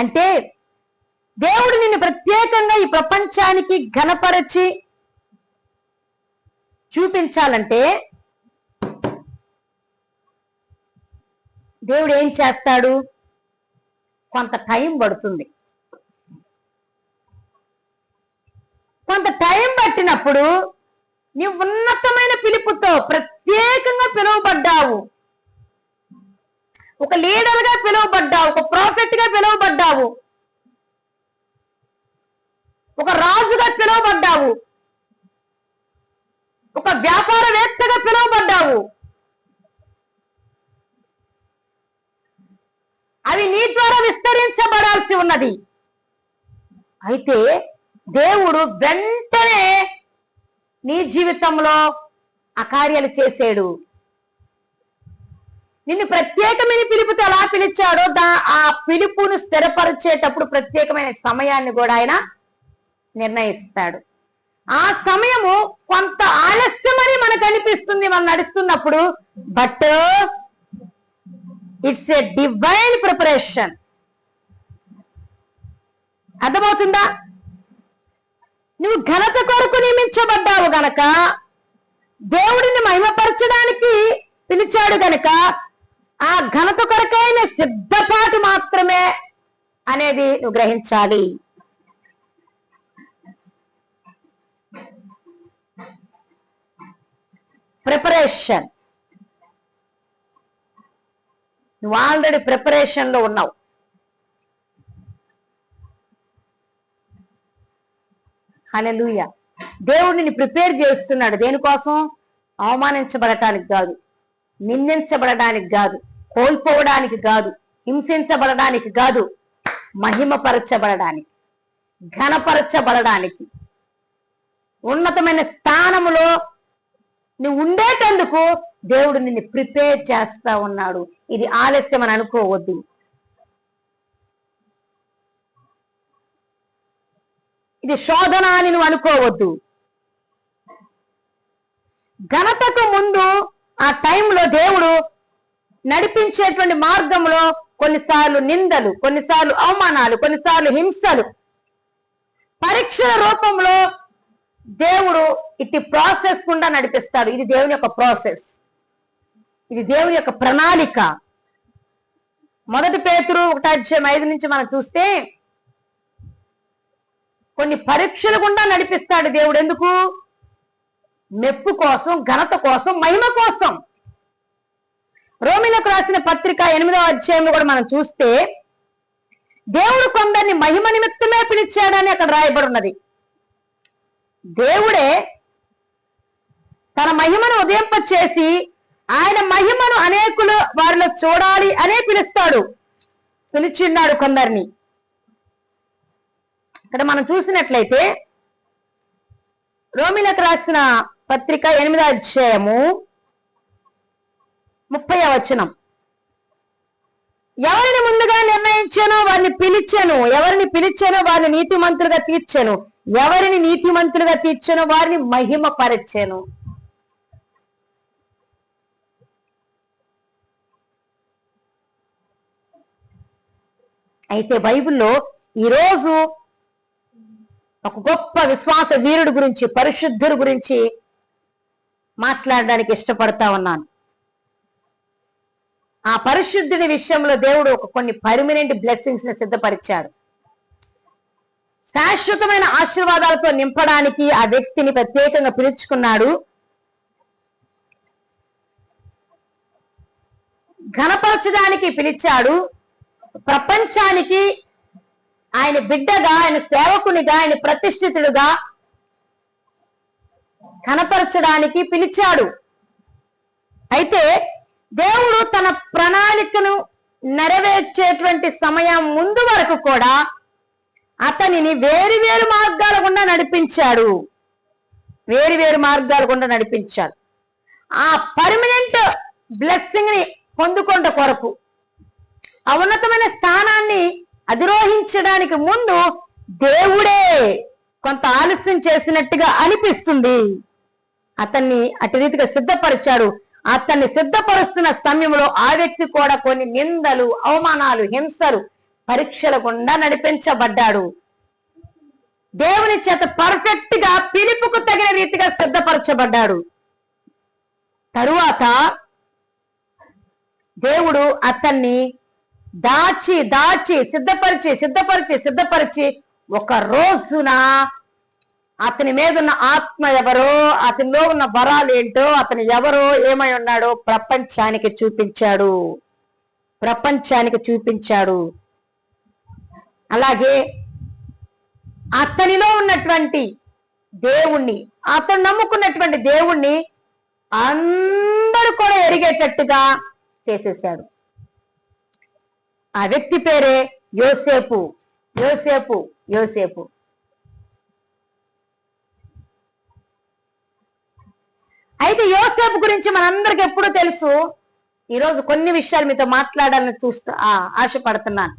అంటే దేవుడు నిన్ను ప్రత్యేకంగా ఈ ప్రపంచానికి ఘనపరచి చూపించాలంటే దేవుడు ఏం చేస్తాడు? కొంత టైం పడుతుంది. కొంత టైం పట్టినప్పుడు నీ ఉన్నతమైన పిలుపుతో ప్రత్యేకంగా పిలువబడ్డావు, ఒక లీడర్ గా పిలువబడ్డావు, ఒక ప్రాఫెట్ గా పిలువబడ్డావు, ఒక రాజుగా పిలువబడ్డావు, ఒక వ్యాపారవేత్తగా పిలువబడ్డావు. అవి నీ ద్వారా విస్తరించబడాల్సి ఉన్నది. అయితే దేవుడు వెంటనే నీ జీవితంలో ఆ కార్యాలు చేసాడు. నిన్ను ప్రత్యేకమైన పిలుపుతో ఎలా పిలిచాడో ఆ పిలుపును స్థిరపరిచేటప్పుడు ప్రత్యేకమైన సమయాన్ని కూడా ఆయన నిర్ణయిస్తాడు. ఆ సమయము కొంత ఆలస్యమని మనకు అనిపిస్తుంది మనం నడుస్తున్నప్పుడు, but it's a divine preparation. అర్థమవుతుందా? నువ్వు ఘనత కొరకు నియమించబడ్డావు గనక, దేవుడిని మహిమపరచడానికి పిలిచాడు గనక, ఆ ఘనత కొరకైన సిద్ధపాటు మాత్రమే అనేది నువ్వు గ్రహించాలి. ప్రిపరేషన్. నువ్వు ఆల్రెడీ ప్రిపరేషన్ లో ఉన్నావు. హల్లెలూయా. దేవుడు నిన్ను ప్రిపేర్ చేస్తున్నాడు. దేనికోసం? అవమానించబడటానికి కాదు, నిందించబడడానికి కాదు, కోల్పోవడానికి కాదు, హింసించబడడానికి కాదు, మహిమపరచబడడానికి, ఘనపరచబడడానికి, ఉన్నతమైన స్థానములో నువ్వు ఉండేటందుకు దేవుడు నిన్ను ప్రిపేర్ చేస్తా ఉన్నాడు. ఇది ఆలస్యం అని అనుకోవద్దు. ఇది శోధన అని నువ్వు అనుకోవద్దు. ఘనతకు ముందు ఆ టైంలో దేవుడు నడిపించేటువంటి మార్గంలో కొన్నిసార్లు నిందలు, కొన్నిసార్లు అవమానాలు, కొన్నిసార్లు హింసలు, పరీక్షల రూపంలో దేవుడు ఇట్టి ప్రాసెస్ గుండా నడిపిస్తాడు. ఇది దేవుని యొక్క ప్రాసెస్, ఇది దేవుని యొక్క ప్రణాళిక. 1 పేతురు 1:5 నుంచి మనం చూస్తే కొన్ని పరీక్షలు గుండా నడిపిస్తాడు దేవుడు. ఎందుకు? మెప్పు కోసం, ఘనత కోసం, మహిమ కోసం. రోమీలకు రాసిన పత్రిక 8వ అధ్యాయంలో కూడా మనం చూస్తే దేవుడు కొందరిని మహిమ నిమిత్తమే పిలిచాడని అక్కడ రాయబడి ఉన్నది. దేవుడే తన మహిమను ఉదయింపచేసి ఆయన మహిమను అనేకులు వారిలో చూడాలి అనే పిలుస్తాడు, పిలిచిన్నాడు కొందరిని. ఇక్కడ మనం చూసినట్లయితే రోమీలకు రాసిన పత్రిక 8వ అధ్యాయము 30వ వచనం. ఎవరిని ముందుగా నిర్ణయించానో వారిని పిలిచాను, ఎవరిని పిలిచానో వారిని నీతిమంతులుగా తీర్చాను, ఎవరిని నీతిమంతులుగా తీర్చానో వారిని మహిమపరచాను. అయితే బైబిల్లో ఈరోజు ఒక గొప్ప విశ్వాస వీరుడు గురించి, పరిశుద్ధుడు గురించి మాట్లాడడానికి ఇష్టపడతా ఉన్నాను. ఆ పరిశుద్ధుని విషయంలో దేవుడు కొన్ని పర్మనెంట్ బ్లెస్సింగ్స్ ని సిద్ధపరిచాడు. శాశ్వతమైన ఆశీర్వాదాలతో నింపడానికి ఆ వ్యక్తిని ప్రత్యేకంగా పిలుచుకున్నాడు. ఘనపరచడానికి పిలిచాడు. ప్రపంచానికి ఆయన బిడ్డగా, ఆయన సేవకునిగా, ఆయన ప్రతిష్ఠితుడుగా ఘనపరచడానికి పిలిచాడు. అయితే దేవుడు తన ప్రణాళికను నెరవేర్చేటువంటి సమయం ముందు వరకు కూడా అతనిని వేరు మార్గాల గుండా నడిపించాడు. వేరు మార్గాల గుండా నడిపించాడు. ఆ పర్మనెంట్ బ్లెస్సింగ్ ని పొందుకొంట కొరకు, ఆ ఉన్నతమైన స్థానాన్ని అధిరోహించడానికి ముందు దేవుడే కొంత ఆలస్యం చేసినట్టుగా అనిపిస్తుంది. అతన్ని అటు రీతిగా సిద్ధపరిచాడు. అతన్ని సిద్ధపరుస్తున్న సమయంలో ఆ వ్యక్తి కూడా కొన్ని నిందలు, అవమానాలు, హింసలు, పరీక్షల గుండా నడిపించబడ్డాడు. దేవుని చేత పర్ఫెక్ట్ గా పిలుపుకు తగిన రీతిగా సిద్ధపరచబడ్డాడు. తరువాత దేవుడు అతన్ని దాచి సిద్ధపరిచి ఒక రోజున అతని మీద ఉన్న ఆత్మ ఎవరో, అతనిలో ఉన్న వరాలు ఏంటో, అతను ఎవరో ఏమై ఉన్నాడో ప్రపంచానికి చూపించాడు. అలాగే అతనిలో ఉన్నటువంటి దేవుణ్ణి, అతను నమ్ముకున్నటువంటి దేవుణ్ణి అందరూ కూడా ఎరిగేటట్టుగా చేసేశాడు. ఆ వ్యక్తి పేరే యోసేపు. అయితే యోసేపు గురించి మనందరికి ఎప్పుడూ తెలుసు. ఈరోజు కొన్ని విషయాలు మీతో మాట్లాడాలని ఆశపడుతున్నాను.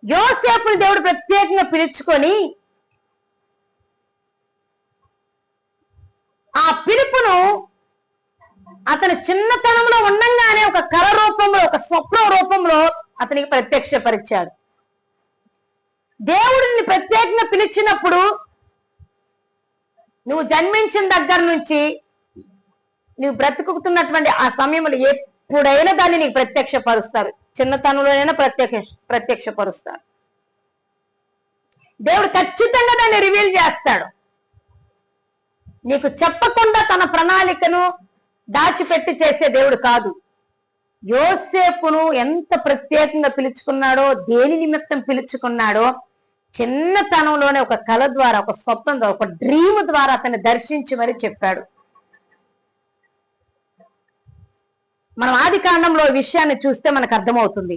యోసేపుని దేవుడు ప్రత్యేకంగా పిలుచుకొని ఆ పిలుపును అతని చిన్నతనంలో ఉండంగానే ఒక కళ రూపంలో, ఒక స్వప్న రూపంలో అతనికి ప్రత్యక్షపరిచాడు. దేవుడిని ప్రత్యేకంగా పిలిచినప్పుడు నువ్వు జన్మించిన దగ్గర నుంచి నువ్వు బ్రతుకుతున్నటువంటి ఆ సమయంలో ఎప్పుడైనా దాన్ని నీకు ప్రత్యక్షపరుస్తారు. చిన్నతనంలోనైనా ప్రత్యక్షపరుస్తారు. దేవుడు ఖచ్చితంగా దాన్ని రివీల్ చేస్తాడు. నీకు చెప్పకుండా తన ప్రణాళికను దాచిపెట్టి చేసే దేవుడు కాదు. యోసేపును ఎంత ప్రత్యేకంగా పిలుచుకున్నాడో, దేని నిమిత్తం పిలుచుకున్నాడో చిన్నతనంలోనే ఒక కళ ద్వారా, ఒక స్వప్నం ద్వారా, ఒక డ్రీమ్ ద్వారా అతన్ని దర్శించి మరి చెప్పాడు. మనం ఆది కాండంలో విషయాన్ని చూస్తే మనకు అర్థమవుతుంది.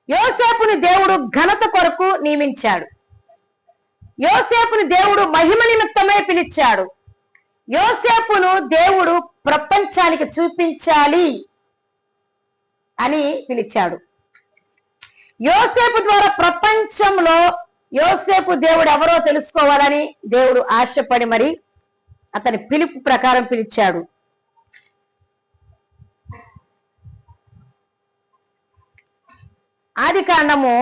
యోసేపుని దేవుడు ఘనత కొరకు నియమించాడు. యోసేపుని దేవుడు మహిమ నిమిత్తమే పిలిచాడు. యోసేపును దేవుడు ప్రపంచానికి చూపించాలి అని పిలిచాడు. యోసేపు ద్వారా ప్రపంచంలో యోసేపు దేవుడు ఎవరో తెలుసుకోవాలని దేవుడు ఆశపడి మరి అతని పిలుపు ప్రకారం పిలిచాడు. ఆది కాండము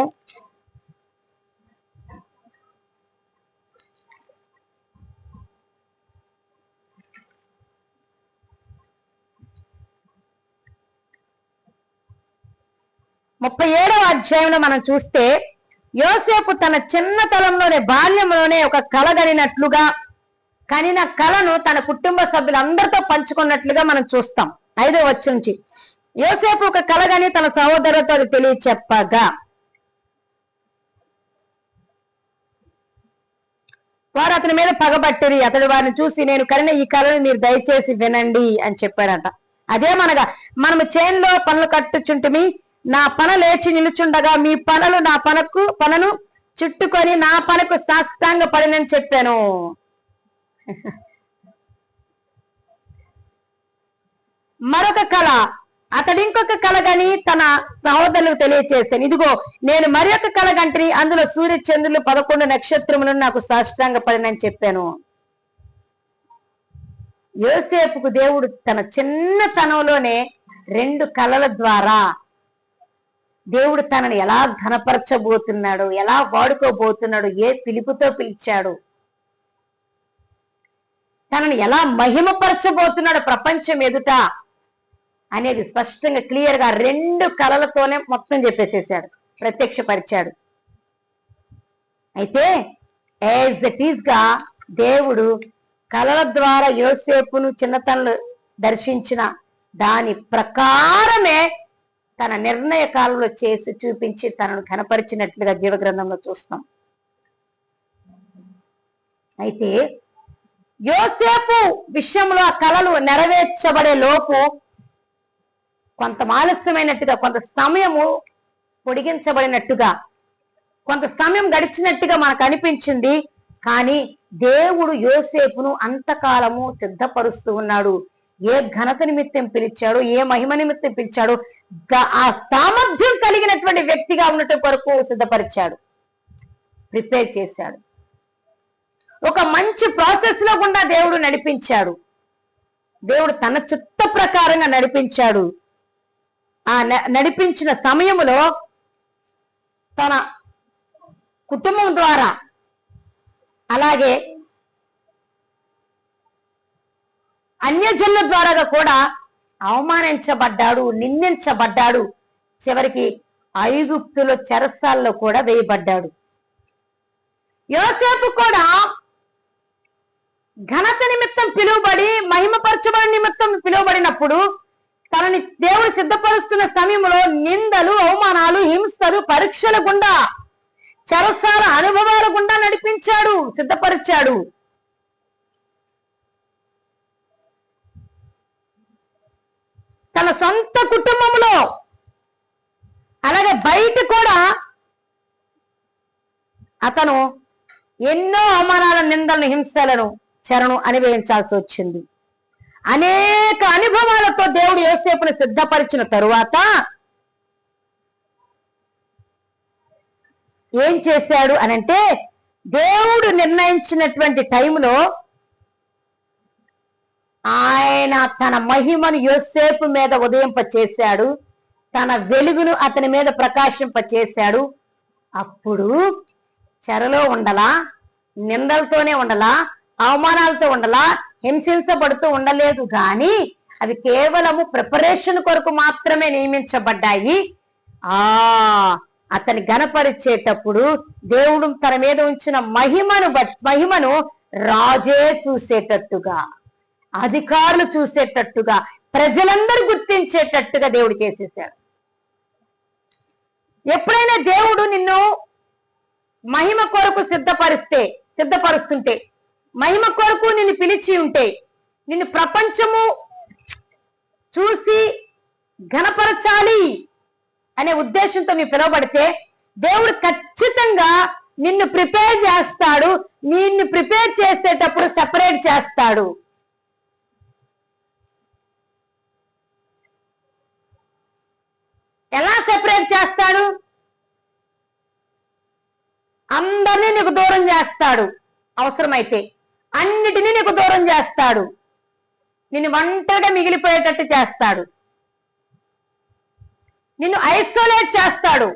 37వ అధ్యాయంలో మనం చూస్తే యోసేపు తన చిన్నతనంలోనే, బాల్యంలోనే ఒక కళ కనిన కళను తన కుటుంబ సభ్యులందరితో పంచుకున్నట్లుగా మనం చూస్తాం. 5వ వచనం నుంచి యోసేపు ఒక కళ కని తన సహోదరులతో తెలియచెప్పగా వారు అతని మీద పగబట్టిరి. అతడు వారిని చూసి, నేను కనిన ఈ కళను మీరు దయచేసి వినండి అని చెప్పాడట. అదే మనము చేనులో పనులు కట్టుచుంటిమి, నా పన లేచి నిలుచుండగా మీ పనులు నా పనను చుట్టుకొని నా పనకు సాష్టాంగ పడినని చెప్పాను. మరొక కళ, అతడు ఇంకొక కళ గని తన సహోదరులకు తెలియచేస్తాను. ఇదిగో నేను మరి ఒక కళ గంటిని, అందులో సూర్య చంద్రులు 11 నక్షత్రములను నాకు సాష్టాంగ పడినని చెప్పాను. యోసేపుకు దేవుడు తన చిన్నతనంలోనే 2 కళల ద్వారా దేవుడు తనని ఎలా ఘనపరచబోతున్నాడు, ఎలా వాడుకోబోతున్నాడు, ఏ పిలుపుతో పిలిచాడు, తనని ఎలా మహిమపరచబోతున్నాడు ప్రపంచం ఎదుట అనేది స్పష్టంగా క్లియర్ గా 2 కళలతోనే మొత్తం చెప్పేసేసాడు, ప్రత్యక్షపరిచాడు. అయితే యాజ్ ఇట్ ఈస్ గా దేవుడు కళల ద్వారా యోసేపును చిన్నతనంలో దర్శించిన దాని ప్రకారమే తన నిర్ణయ కాలంలో చేసి చూపించి తనను కనపరిచినట్లుగా జీవగ్రంథంలో చూస్తాం. అయితే యోసేపు విషయంలో ఆ కళలు నెరవేర్చబడే లోపు కొంత ఆలస్యమైనట్టుగా, కొంత సమయము పొడిగించబడినట్టుగా, కొంత సమయం గడిచినట్టుగా మనకు అనిపించింది. కానీ దేవుడు యోసేపును అంతకాలము సిద్ధపరుస్తూ ఉన్నాడు. ఏ ఘనత నిమిత్తం పిలిచాడు, ఏ మహిమ నిమిత్తం పిలిచాడు, ఆ సామర్థ్యం కలిగినటువంటి వ్యక్తిగా ఉండటం కొరకు సిద్ధపరిచాడు, ప్రిపేర్ చేశాడు. ఒక మంచి ప్రాసెస్ లో గుండా దేవుడు నడిపించాడు. దేవుడు తన చిత్త ప్రకారంగా నడిపించాడు. నడిపించిన సమయములో తన కుటుంబం ద్వారా అలాగే అన్యజనుల ద్వారా కూడా అవమానించబడ్డాడు, నిందించబడ్డాడు. చివరికి ఐగుప్తులో చెరసాల్లో కూడా వేయబడ్డాడు. యోసేపు కూడా ఘనత నిమిత్తం పిలువబడి, మహిమపరచబడి నిమిత్తం పిలువబడినప్పుడు తనని దేవుడు సిద్ధపరుస్తున్న సమయంలో నిందలు, అవమానాలు, హింసలు, పరీక్షల గుండా, చెరసాల అనుభవాల గుండా నడిపించాడు, సిద్ధపరిచాడు. తన సొంత కుటుంబంలో అలాగే బయట కూడా అతను ఎన్నో అవమానాల, నిందలను, హింసలను, చెరను అనుభవించాల్సి వచ్చింది. అనేక అనుభవాలతో దేవుడు యోసేపుని సిద్ధపరిచిన తరువాత ఏం చేశాడు అనంటే, దేవుడు నిర్ణయించినటువంటి టైంలో ఆయన తన మహిమను యోసేపు మీద ఉదయింప చేశాడు, తన వెలుగును అతని మీద ప్రకాశింప చేశాడు. అప్పుడు చెరలో ఉండలా, నిందలతోనే ఉండలా, అవమానాలతో ఉండలా, హింసించబడుతూ ఉండలేదు. కానీ అవి కేవలము ప్రిపరేషన్ కొరకు మాత్రమే నియమించబడ్డాయి. అతని గణపరిచేటప్పుడు దేవుడు తన మీద ఉంచిన మహిమను రాజే చూసేటట్టుగా, అధికారులు చూసేటట్టుగా, ప్రజలందరూ గుర్తించేటట్టుగా దేవుడు చేసేసాడు. ఎప్పుడైనా దేవుడు నిన్ను మహిమ కొరకు సిద్ధపరుస్తుంటే, మహిమ కొరకు నిన్ను పిలిచి ఉంటే, నిన్ను ప్రపంచము చూసి ఘనపరచాలి అనే ఉద్దేశంతో నీ పిలువబడితే దేవుడు ఖచ్చితంగా నిన్ను ప్రిపేర్ చేస్తాడు. నిన్ను ప్రిపేర్ చేసేటప్పుడు సెపరేట్ చేస్తాడు. ఎలా సెపరేట్ చేస్తాడు? అందరినీ నీకు దూరం చేస్తాడు. అవసరమైతే అన్నిటినీ నీకు దూరం చేస్తాడు. నిన్ను ఒంటరిగా మిగిలిపోయేటట్టు చేస్తాడు. నిన్ను ఐసోలేట్ చేస్తాడు.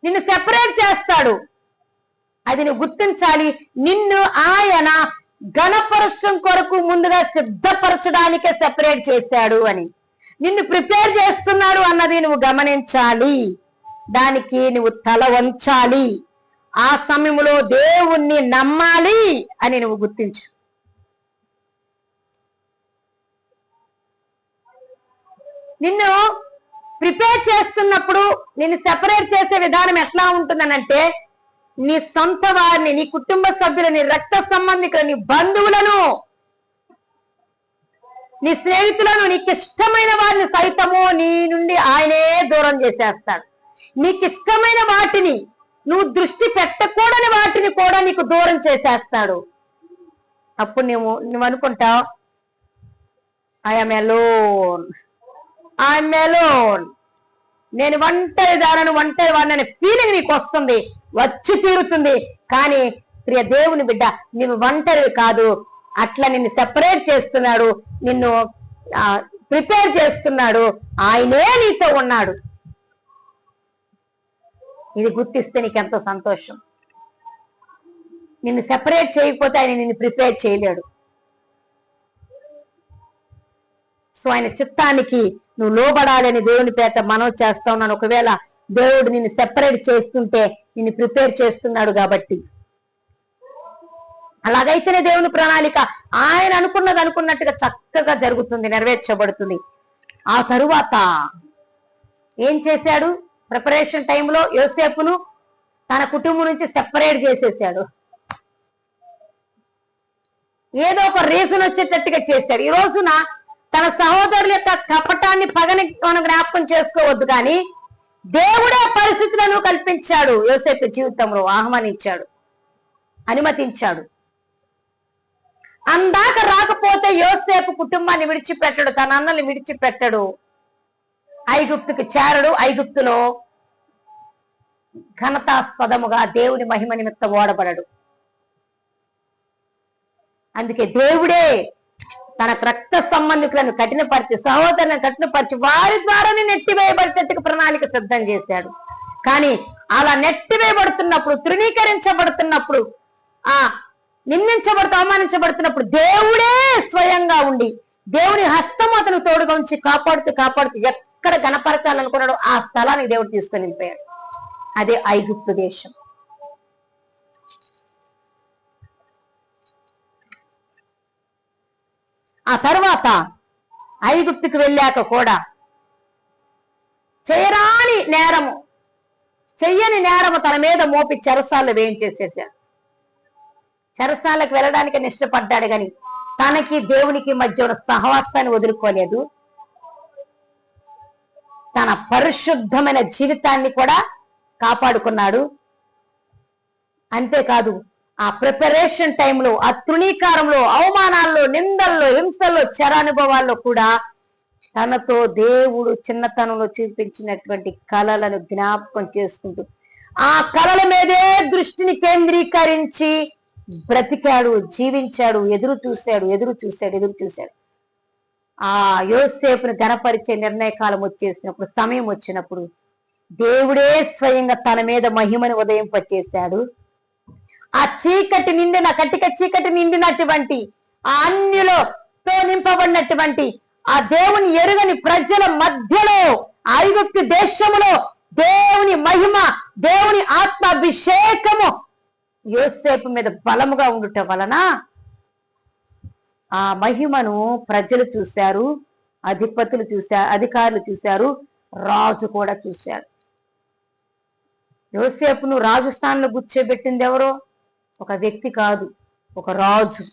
నిన్ను సెపరేట్ చేస్తాడు. అది నువ్వు గుర్తించాలి. నిన్ను ఆయన ఘనపరచడం కొరకు ముందుగా సిద్ధపరచడానికే సెపరేట్ చేశాడు అని, నిన్ను ప్రిపేర్ చేస్తున్నాడు అన్నది నువ్వు గమనించాలి. దానికి నువ్వు తల వంచాలి. ఆ సమయంలో దేవుణ్ణి నమ్మాలి అని నువ్వు గుర్తించు. నిన్ను ప్రిపేర్ చేస్తున్నప్పుడు నిన్ను సెపరేట్ చేసే విధానం ఎట్లా ఉంటుందనంటే, నీ సొంత వారిని, నీ కుటుంబ సభ్యులని, నీ రక్త సంబంధికులు, నీ బంధువులను, నీ స్నేహితులను, నీకు ఇష్టమైన వారిని సైతము నీ నుండి ఆయనే దూరం చేసేస్తాడు. నీకు ఇష్టమైన వాటిని, నువ్వు దృష్టి పెట్టకూడని వాటిని కూడా నీకు దూరం చేసేస్తాడు. అప్పుడు నువ్వు అనుకుంటావు, ఐఎమ్ అలోన్, నేను ఒంటరి వాడిని ఫీలింగ్ నీకు వస్తుంది, వచ్చి తీరుతుంది. కానీ ప్రియ దేవుని బిడ్డ, నువ్వు ఒంటరి కాదు. అట్లా నిన్ను సెపరేట్ చేస్తున్నాడు, నిన్ను ప్రిపేర్ చేస్తున్నాడు. ఆయనే నీతో ఉన్నాడు. ఇది గుర్తిస్తే నీకెంతో సంతోషం. నిన్ను సెపరేట్ చేయకపోతే ఆయన నిన్ను ప్రిపేర్ చేయలేడు. సో ఆయన చిత్తానికి నువ్వు లోబడాలని దేవుని పేట మనవి చేస్తా ఉన్నాను. ఒకవేళ దేవుడు నిన్ను సెపరేట్ చేస్తుంటే నిన్ను ప్రిపేర్ చేస్తున్నాడు కాబట్టి. అలాగైతేనే దేవుని ప్రణాళిక ఆయన అనుకున్నట్టుగా చక్కగా జరుగుతుంది, నెరవేర్చబడుతుంది. ఆ తరువాత ఏం చేశాడు? ప్రిపరేషన్ టైంలో యోసేపును తన కుటుంబం నుంచి సెపరేట్ చేసేసాడు. ఏదో ఒక రీజన్ వచ్చేటట్టుగా చేశాడు. ఈ రోజున తన సహోదరుల యొక్క కపటాన్ని, పగని మనం జ్ఞాపకం చేసుకోవద్దు, కానీ దేవుడే పరిస్థితులను కల్పించాడు. యోసేపు జీవితంలో ఆహ్వానించాడు, అనుమతించాడు. అందాక రాకపోతే యోసేపు కుటుంబాన్ని విడిచిపెట్టడు, తన అన్నల్ని విడిచిపెట్టడు. ఐగుప్తుకు చేరడు. ఐగుప్తులో ఘనతాస్పదముగా దేవుని మహిమ నిమిత్తం ఓడబడడు. అందుకే దేవుడే తన రక్త సంబంధికులను కఠినపరిచి, సహోదరులను కఠినపరిచి వారి ద్వారానే నెట్టివేయబడేటట్టుగా ప్రణాళిక సిద్ధం చేశాడు. కానీ అలా నెట్టివేయబడుతున్నప్పుడు, తృణీకరించబడుతున్నప్పుడు, అవమానించబడుతున్నప్పుడు దేవుడే స్వయంగా ఉండి, దేవుని హస్తం అతను తోడుగా ఉంచి కాపాడుతూ ఎక్కడ గణపరచాలనుకున్నాడో ఆ స్థలానికి దేవుడు తీసుకొని వెళ్ళిపోయాడు. అదే ఐగుప్తు దేశం. ఆ తర్వాత ఐగుప్తుకు వెళ్ళాక కూడా చెయ్యని నేరము తన మీద మోపి చెరసాల్లో వేయించేసేసాడు. చెరసాలకు వెళ్ళడానికి ఇష్టపడ్డాడు గాని తనకి దేవునికి మధ్య ఉన్న సహవాసాన్ని వదులుకోలేదు. తన పరిశుద్ధమైన జీవితాన్ని కూడా కాపాడుకున్నాడు. అంతేకాదు ఆ ప్రిపరేషన్ టైంలో, ఆ తృణీకారంలో, అవమానాల్లో, నిందల్లో, హింసల్లో, చెరానుభవాల్లో కూడా తనతో దేవుడు చిన్నతనంలో చూపించినటువంటి కళలను జ్ఞాపకం చేసుకుంటూ ఆ కళల మీదే దృష్టిని కేంద్రీకరించి బ్రతికాడు, జీవించాడు, ఎదురు చూశాడు. ఆ యోసేపుని గణపరిచే నిర్ణయకాలం వచ్చేసినప్పుడు, సమయం వచ్చినప్పుడు దేవుడే స్వయంగా తన మీద మహిమను ఉదయింపచేశాడు. ఆ చీకటి నిండిన, కటిక చీకటి నిండినటువంటి, ఆ అన్యులతో నింపబడినటువంటి ఆ దేవుని ఎరుగని ప్రజల మధ్యలో, ఐగుప్తు దేశములో దేవుని మహిమ, దేవుని ఆత్మాభిషేకము యోసేపు మీద బలముగా ఉండుట వలన ఆ మహిమను ప్రజలు చూశారు, అధిపతులు చూశారు, అధికారులు చూశారు, రాజు కూడా చూశాడు. యోసేపును రాజు స్థానంలో కూర్చోబెట్టింది ఎవరో? ఒక వ్యక్తి కాదు, ఒక రాజు.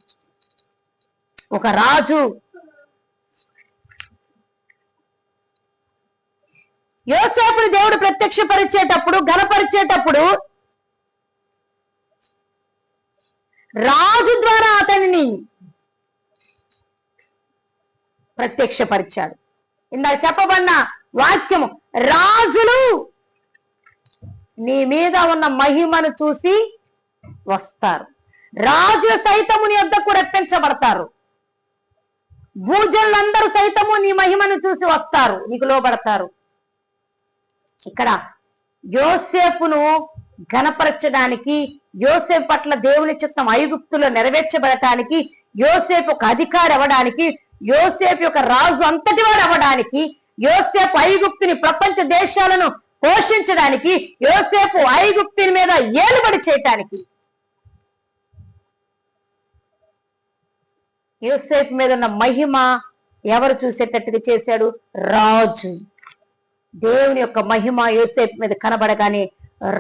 యోసేపుని దేవుడు ప్రత్యక్షపరిచేటప్పుడు, గణపరిచేటప్పుడు రాజు ద్వారా అతనిని ప్రత్యక్షపరిచాడు. ఇందాక చెప్పబడిన వాక్యము, రాజులు నీ మీద ఉన్న మహిమను చూసి వస్తారు, రాజుల సైతము నీ వద్దకు రప్పించబడతారు, భూజనులందరూ సైతము నీ మహిమను చూసి వస్తారు, నీకు లోబడతారు. ఇక్కడ యోసేపును ఘనపరచడానికి, యోసేపు పట్ల దేవుని చిత్తం ఐగుప్తులో నెరవేర్చబడటానికి, యోసేపు ఒక అధికారి అవ్వడానికి, యోసేపు యొక్క రాజు అంతటి వాడు అవ్వడానికి, యోసేపు ఐగుప్తుని ప్రపంచ దేశాలను పోషించడానికి, యోసేపు ఐగుప్తుని మీద ఏలుబడి చేయటానికి, యోసేపు మీద ఉన్న మహిమ ఎవరు చూసేటట్టుగా చేశాడు? రాజు. దేవుని యొక్క మహిమ యోసేపు మీద కనబడగానే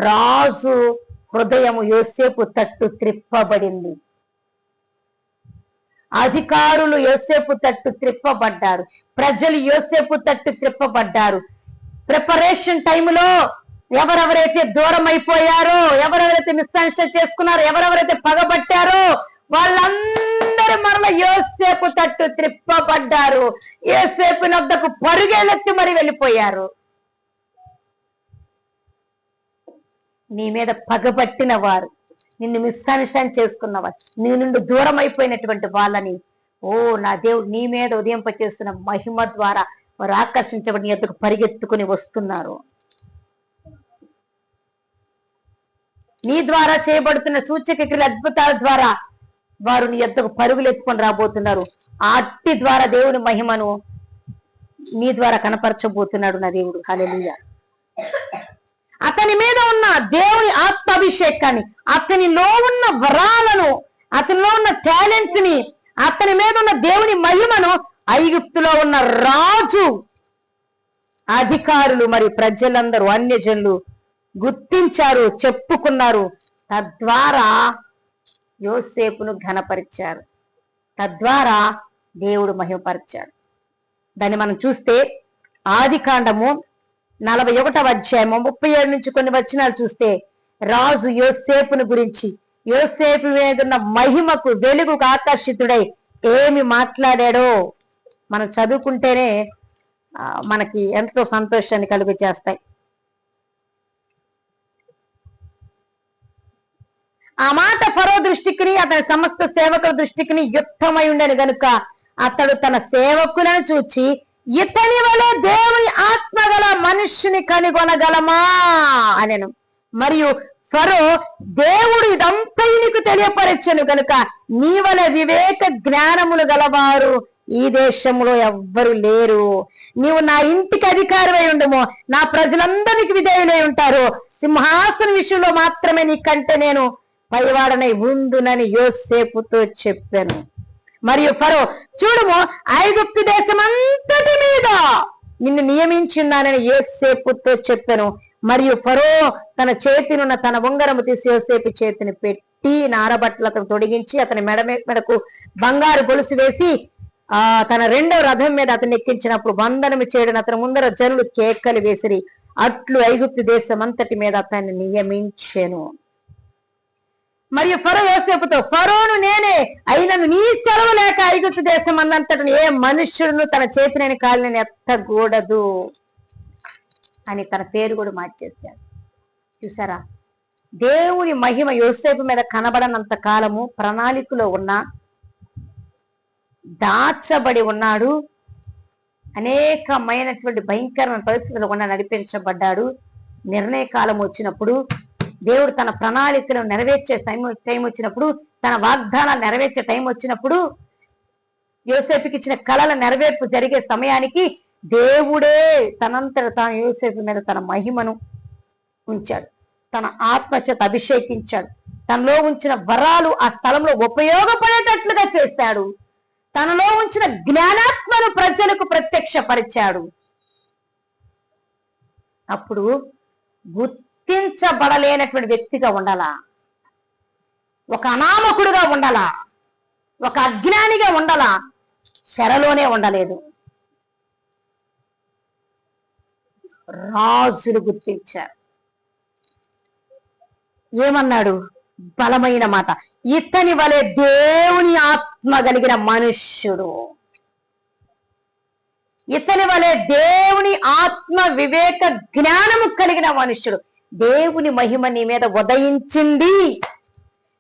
రాజు హృదయము యోసేపు తట్టు త్రిప్పబడింది. అధికారులు యోసేపు తట్టు త్రిప్పబడ్డారు, ప్రజలు యోసేపు తట్టు త్రిప్పబడ్డారు. ప్రిపరేషన్ టైంలో ఎవరెవరైతే దూరం అయిపోయారో, ఎవరెవరైతే మిస్అండర్స్టాండ్ చేసుకున్నారో, ఎవరెవరైతే పగబట్టారో వాళ్ళందరూ మరల యోసేపు తట్టు త్రిప్పబడ్డారు. యోసేపు నద్దకు పరుగెలెత్తి మరి వెళ్ళిపోయారు. నీ మీద పగబట్టిన వారు, నిన్ను మిస్అండర్స్టాండ్ చేసుకున్నవారు, నీ నుండి దూరం అయిపోయినటువంటి వాళ్ళని, నా దేవుడు నీ మీద ఉదయింపచేస్తున్న మహిమ ద్వారా వారు ఆకర్షించబడి నీ యొద్దకు పరిగెత్తుకుని వస్తున్నారు. నీ ద్వారా చేయబడుతున్న సూచక క్రియల అద్భుతాల ద్వారా వారు నీ యొద్దకు పరుగులు ఎత్తుకొని రాబోతున్నారు. అట్టి ద్వారా దేవుని మహిమను నీ ద్వారా కనపరచబోతున్నాడు నా దేవుడు. హల్లెలూయా. అతని మీద ఉన్న దేవుని ఆత్మాభిషేకాన్ని, అతనిలో ఉన్న వరాలను, అతనిలో ఉన్న టాలెంట్స్ ని, అతని మీద ఉన్న దేవుని మహిమను ఐగుప్తులో ఉన్న రాజు, అధికారులు, మరి ప్రజలందరూ, అన్యజనులు గుర్తించారు, చెప్పుకున్నారు. తద్వారా యోసేపును ఘనపరిచారు, తద్వారా దేవుడు మహిమపరిచాడు. దాన్ని మనం చూస్తే ఆదికాండము 41వ అధ్యాయము 37 నుంచి కొన్ని వచనాలు చూస్తే రాజు యోసేపును గురించి, యోసేపు మీద ఉన్న మహిమకు, వెలుగుకు ఆకర్షితుడై ఏమి మాట్లాడాడో మనం చదువుకుంటేనే మనకి ఎంతో సంతోషాన్ని కలుగు చేస్తాయి. ఆ మాట ఫరో దృష్టికి, అతని సమస్త సేవకుల దృష్టికి యుక్తమై ఉండని గనుక అతడు తన సేవకులను చూచి, ఇతని వలె దేవుని ఆత్మ గల మనుష్యుని కనుగొనగలమా అనెను. మరియు ఫరో, దేవుడు ఇదంతా నీకు తెలియపరచను గనుక నీ వలె వివేక జ్ఞానములు గలవారు ఈ దేశంలో ఎవ్వరు లేరు. నీవు నా ఇంటికి అధికారమై ఉండము, నా ప్రజలందరికి విధేయులై ఉంటారు. సింహాసన విషయంలో మాత్రమే నీకంటే నేను పైవాడనై ఉండునని యోసేపుతో చెప్పాను. మరియు ఫరో, చూడుము, ఐగుప్తు దేశమంతటి మీద నిన్ను నియమించున్నానని యోసేపుతో చెప్పాను. మరియు ఫరో తన చేతినున్న తన ఉంగరము తీసి యోసేపు చేతిని పెట్టి నారబట్టలతో తొడిగించి అతని మెడకు బంగారు గొలుసు వేసి తన రెండవ రథం మీద అతన్ని ఎక్కించినప్పుడు బంధనము చేయడం అతని ముందర జనులు కేకలు వేసిరి. అట్లు ఐగుప్తు దేశం అంతటి మీద అతన్ని నియమించెను. మరియు ఫరో యోసేపుతో, ఫరోను నేనే అయినను నీ సెలవు లేక ఐగుప్తు దేశం అన్నంతటిని ఏ మనుష్యుడును తన చేతిని కాలిని ఎత్తకూడదు అని తన పేరు కూడా మార్చేశాడు. చూసారా, దేవుని మహిమ యోసేపు మీద కనబడనంత కాలము ప్రణాళికలో ఉన్నా దాచబడి ఉన్నాడు. అనేకమైనటువంటి భయంకరమైన పరిస్థితులు గుండా నడిపించబడ్డాడు. నిర్ణయ కాలం వచ్చినప్పుడు, దేవుడు తన ప్రణాళికను నెరవేర్చే టైం వచ్చినప్పుడు, తన వాగ్దానాలు నెరవేర్చే టైం వచ్చినప్పుడు, యోసేపుకి ఇచ్చిన కళల నెరవేర్పు జరిగే సమయానికి దేవుడే తనంతట తాను యోసేపు మీద తన మహిమను ఉంచాడు. తన ఆత్మచేత అభిషేకించాడు. తనలో ఉంచిన వరాలు ఆ స్థలంలో ఉపయోగపడేటట్లుగా చేశాడు. తనలో ఉంచిన జ్ఞానాత్మను ప్రజలకు ప్రత్యక్షపరిచాడు. అప్పుడు గుర్తించబడలేనటువంటి వ్యక్తిగా ఉండాలా, ఒక అనామకుడుగా ఉండాలా, ఒక అజ్ఞానిగా ఉండాలా, చెరలోనే ఉండలేదు. రాజులు గుర్తించారు. ఏమన్నాడు? బలమైన మాట, ఇతని వలె దేవుని ఆత్మ కలిగిన మనుష్యుడు, ఇతని వలె దేవుని ఆత్మ వివేక జ్ఞానము కలిగిన మనుష్యుడు. దేవుని మహిమ నీ మీద ఉదయించింది,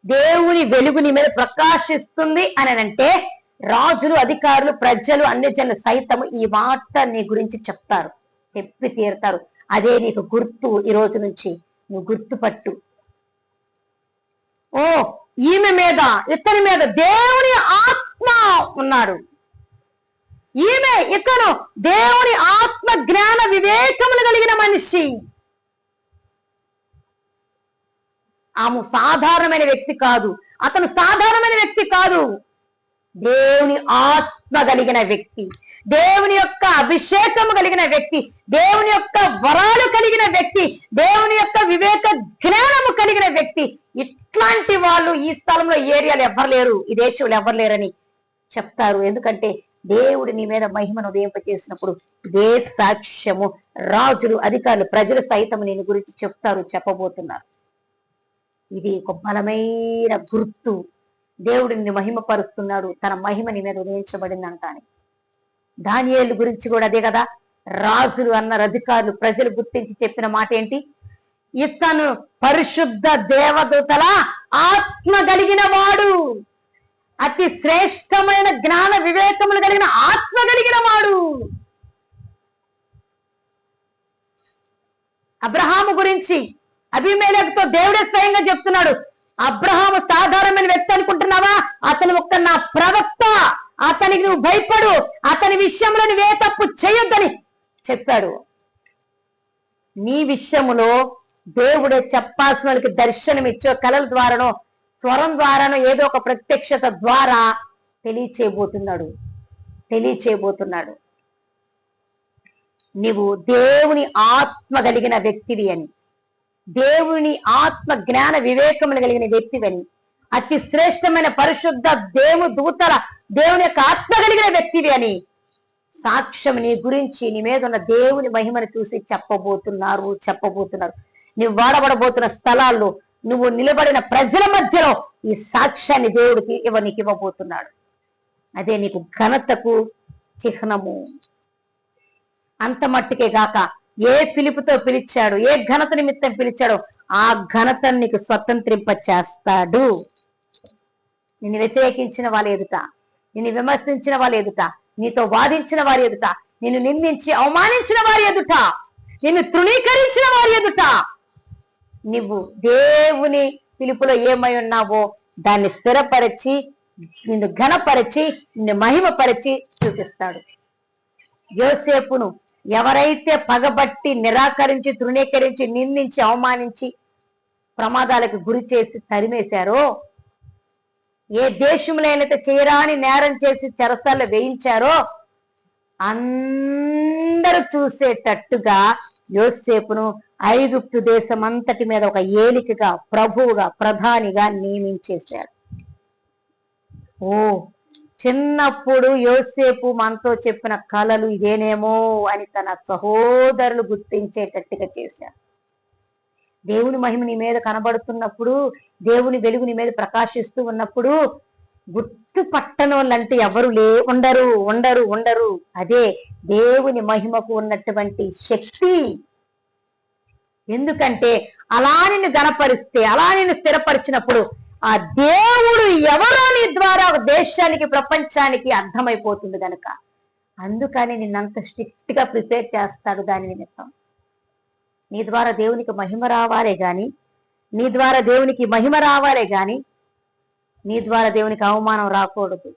దేవుని వెలుగు నీ మీద ప్రకాశిస్తుంది అని అంటే రాజులు, అధికారులు, ప్రజలు, అన్ని జనులు సైతము ఈ మాట నీ గురించి చెప్తారు, చెప్పి తీరుతారు. అదే నీకు గుర్తు. ఈ రోజు నుంచి నువ్వు గుర్తుపట్టు. ఓ, ఈమె మీద, ఇతని మీద దేవుని ఆత్మ ఉన్నాడు. ఇతను దేవుని ఆత్మ జ్ఞాన వివేకములు కలిగిన మనిషి. ఆమె సాధారణమైన వ్యక్తి కాదు, అతను సాధారణమైన వ్యక్తి కాదు. దేవుని ఆత్మ కలిగిన వ్యక్తి, దేవుని యొక్క అభిషేకము కలిగిన వ్యక్తి, దేవుని యొక్క వరాలు కలిగిన వ్యక్తి, దేవుని యొక్క వివేక జ్ఞానము కలిగిన వ్యక్తి. ఇట్లాంటి వాళ్ళు ఈ స్థలంలో, ఏరియాలో ఎవ్వరు లేరు, ఈ దేశంలో ఎవ్వరు లేరని చెప్తారు. ఎందుకంటే దేవుడు నీ మీద మహిమను ఉదయింపచేసినప్పుడు ఇదే సాక్ష్యము రాజులు, అధికారులు, ప్రజలు సైతం నేను గురించి చెప్తారు, చెప్పబోతున్నారు. ఇది ఒక బలమైన గుర్తు. దేవుడు నిన్ను మహిమపరుస్తున్నాడు, తన మహిమ నీ మీద ఉదయించబడింది అంటాను. దానియేలు గురించి కూడా అదే కదా. రాజులు అన్నారు, అధికారులు, ప్రజలు గుర్తించి చెప్పిన మాట ఏంటి? ఇతను పరిశుద్ధ దేవదూతల ఆత్మ కలిగిన వాడు, అతి శ్రేష్టమైన జ్ఞాన వివేకములు కలిగిన ఆత్మ కలిగిన వాడు. అబ్రహాము గురించి అబీమెలెకుతో దేవుడే స్వయంగా చెప్తున్నాడు, అబ్రహాము సాధారణమైన వ్యక్తి అనుకుంటున్నావా? అతను ఒక్క నా ప్రవక్త, అతనికి నువ్వు భయపడు, అతని విషయంలో నువ్వే తప్పు చేయొద్దని చెప్పాడు. నీ విషయములో దేవుడే చెప్పాల్సిన వాళ్ళకి దర్శనం ఇచ్చో, కళల ద్వారానో, స్వరం ద్వారానో, ఏదో ఒక ప్రత్యక్షత ద్వారా తెలియచేయబోతున్నాడు. నీవు దేవుని ఆత్మ కలిగిన వ్యక్తివి అని, దేవుని ఆత్మ జ్ఞాన వివేకములు కలిగిన వ్యక్తివని, అతి శ్రేష్టమైన పరిశుద్ధ దూతల దేవుని యొక్క ఆత్మ కలిగిన వ్యక్తివి అని సాక్ష్యం నీ గురించి, నీ మీద ఉన్న దేవుని మహిమను చూసి చెప్పబోతున్నారు. నువ్వు వాడబడబోతున్న స్థలాల్లో, నువ్వు నిలబడిన ప్రజల మధ్యలో ఈ సాక్ష్యాన్ని దేవుడికి నీకు ఇవ్వబోతున్నాడు. అదే నీకు ఘనతకు చిహ్నము. అంత మట్టుకే గాక, ఏ పిలుపుతో పిలిచాడు, ఏ ఘనత నిమిత్తం పిలిచాడో ఆ ఘనతను నీకు స్వతంత్రింప చేస్తాడు. నిన్ను వ్యతిరేకించిన వాళ్ళ ఎదుట, నిన్ను విమర్శించిన వారి ఎదుట, నీతో వాదించిన వారి ఎదుట, నిన్ను నిందించి అవమానించిన వారి ఎదుట, నిన్ను తృణీకరించిన వారి ఎదుట నువ్వు దేవుని పిలుపులో ఏమై ఉన్నావో దాన్ని స్థిరపరిచి, నిన్ను ఘనపరిచి, నిన్ను మహిమపరిచి చూపిస్తాడు. యోసేపును ఎవరైతే పగబట్టి, నిరాకరించి, తృణీకరించి, నిందించి, అవమానించి, ప్రమాదాలకు గురి చేసి తరిమేశారో, ఏ దేశంలో అయితే చేయరాని నేరం చేసి చెరసాల్లో వేయించారో, అందరూ చూసేటట్టుగా యోసేపును ఐగుప్తు దేశం అంతటి మీద ఒక ఏలికగా, ప్రభువుగా, ప్రధానిగా నియమించేశారు. ఓ, చిన్నప్పుడు యోసేపు మనతో చెప్పిన కలలు ఇదేనేమో అని తన సహోదరులు గుర్తించేటట్టుగా చేశారు. దేవుని మహిమ నీ మీద కనబడుతున్నప్పుడు, దేవుని వెలుగు నీ మీద ప్రకాశిస్తూ ఉన్నప్పుడు గుర్తుపట్టనోళ్ళంటూ ఎవరు ఉండరు ఉండరు ఉండరు. అదే దేవుని మహిమకు ఉన్నటువంటి శక్తి. ఎందుకంటే అలా నిన్ను గణపరిస్తే, అలా నిన్ను స్థిరపరిచినప్పుడు ఆ దేవుడు ఎవరో నీ ద్వారా దేశానికి, ప్రపంచానికి అర్థమైపోతుంది గనక, అందుకని నిన్నంత స్ట్రిక్ట్ గా ప్రిపేర్ చేస్తాడు. దాని నిమిత్తం నీ ద్వారా దేవునికి మహిమ రావాలే గాని, నీ ద్వారా దేవునికి మహిమ రావాలే గాని, నీ ద్వారా దేవునికి అవమానం రాకూడదు.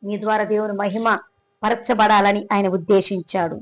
నీ ద్వారా దేవుని మహిమ పరచబడాలని ఆయన ఉద్దేశించాడు.